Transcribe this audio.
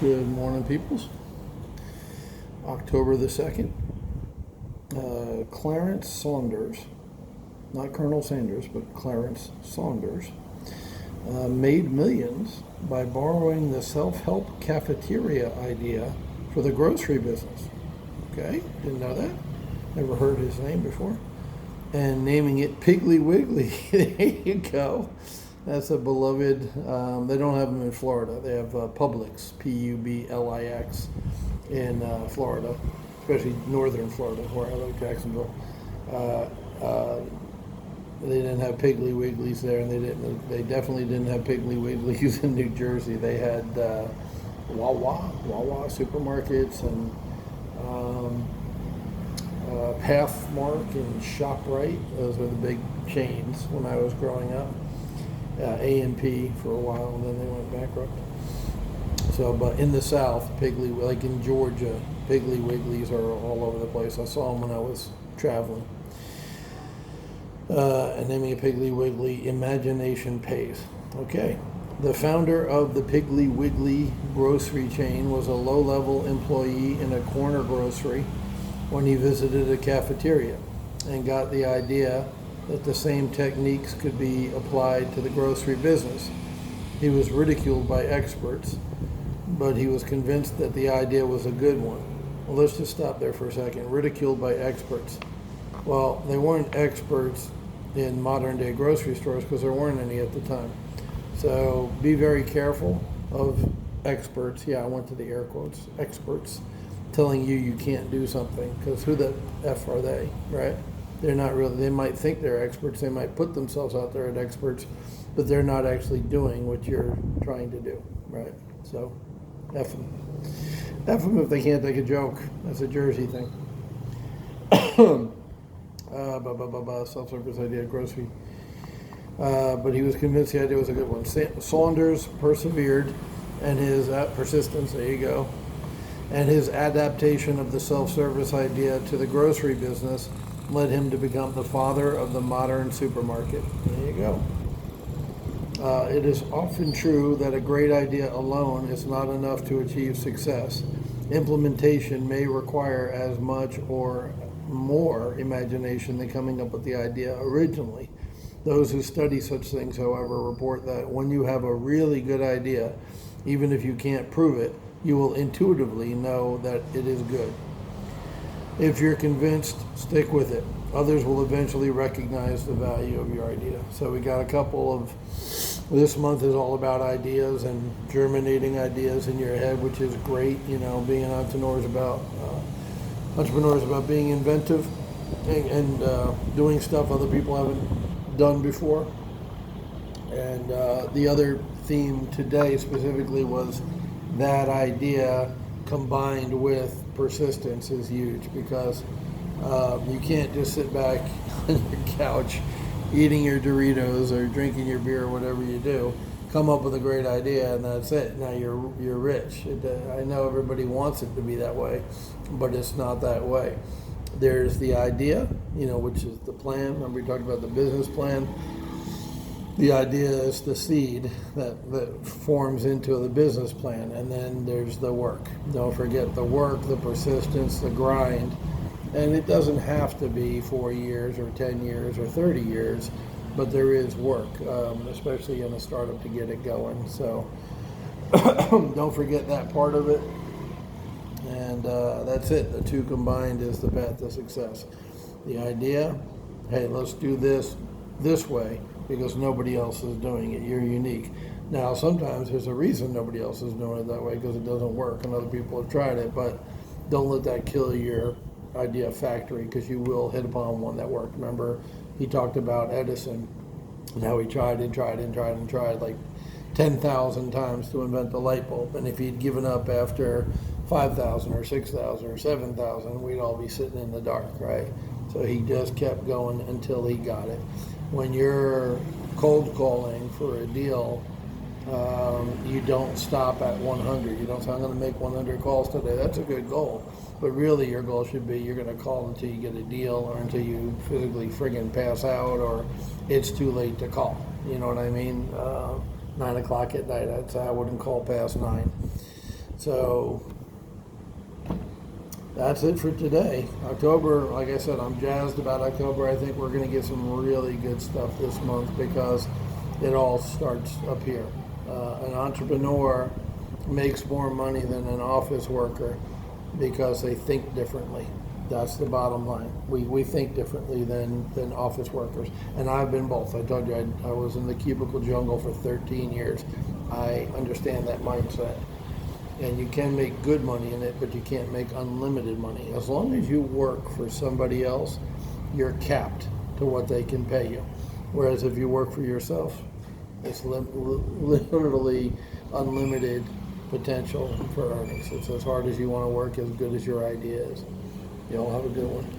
Good morning, peoples. October the 2nd. Clarence Saunders, not Colonel Sanders, but Clarence Saunders, made millions by borrowing the self-help cafeteria idea for the grocery business. Okay, didn't know that. Never heard his name before. And naming it Piggly Wiggly. There you go. That's a beloved. They don't have them in Florida. They have Publix, Publix, in Florida, especially northern Florida, where I live, Jacksonville. Uh, uh, they didn't have Piggly Wigglies there, and They definitely didn't have Piggly Wigglies in New Jersey. They had Wawa supermarkets, and Pathmark and ShopRite. Those were the big chains when I was growing up. A&P for a while, and then they went bankrupt. So, but in the South, like in Georgia, Piggly Wigglies are all over the place. I saw them when I was traveling. And naming a Piggly Wiggly, imagination pays. Okay. The founder of the Piggly Wiggly grocery chain was a low-level employee in a corner grocery when he visited a cafeteria and got the idea that the same techniques could be applied to the grocery business. He was ridiculed by experts, but he was convinced that the idea was a good one. Well, let's just stop there for a second. Ridiculed by experts. Well, they weren't experts in modern day grocery stores because there weren't any at the time. So be very careful of experts. Yeah, I went to the air quotes, experts, telling you can't do something, because who the F are they, right? They're not really, they might think they're experts, they might put themselves out there as experts, but they're not actually doing what you're trying to do, right? So, F them. F them if they can't take a joke. That's a Jersey thing. Self-service idea, grocery. But he was convinced the idea was a good one. Saunders persevered, and his persistence, there you go, and his adaptation of the self-service idea to the grocery business led him to become the father of the modern supermarket. There you go. It is often true that a great idea alone is not enough to achieve success. Implementation may require as much or more imagination than coming up with the idea originally. Those who study such things, however, report that when you have a really good idea, even if you can't prove it, you will intuitively know that it is good. If you're convinced, stick with it. Others will eventually recognize the value of your idea. So we got a couple of, this month is all about ideas and germinating ideas in your head, which is great. You know, being entrepreneurs about being inventive and doing stuff other people haven't done before. And the other theme today specifically was that idea combined with persistence is huge, because you can't just sit back on your couch eating your Doritos or drinking your beer or whatever you do, come up with a great idea and that's it. Now you're rich. I know everybody wants it to be that way, but it's not that way. There's the idea, which is the plan. Remember we talked about the business plan. The idea is the seed that forms into the business plan, and then there's the work. Don't forget the work, the persistence, the grind, and it doesn't have to be 4 years or 10 years or 30 years, but there is work, especially in a startup, to get it going. So don't forget that part of it, and that's it. The two combined is the path to success. The idea, hey, let's do this way, because nobody else is doing it. You're unique. Now, sometimes there's a reason nobody else is doing it that way, because it doesn't work and other people have tried it, but don't let that kill your idea factory, because you will hit upon one that worked. Remember, he talked about Edison and how he tried like 10,000 times to invent the light bulb, and if he'd given up after 5,000 or 6,000 or 7,000, we'd all be sitting in the dark, right? So he just kept going until he got it. When you're cold calling for a deal, you don't stop at 100. You don't say, I'm going to make 100 calls today. That's a good goal. But really your goal should be you're going to call until you get a deal, or until you physically friggin' pass out, or it's too late to call. You know what I mean? 9 o'clock at night, I'd say I wouldn't call past 9. So that's it for today. October, like I said, I'm jazzed about October. I think we're going to get some really good stuff this month because it all starts up here. An entrepreneur makes more money than an office worker because they think differently. That's the bottom line. We think differently than office workers. And I've been both. I told you I was in the cubicle jungle for 13 years. I understand that mindset. And you can make good money in it, but you can't make unlimited money. As long as you work for somebody else, you're capped to what they can pay you. Whereas if you work for yourself, it's literally unlimited potential for earnings. It's as hard as you want to work, as good as your idea is. You all have a good one.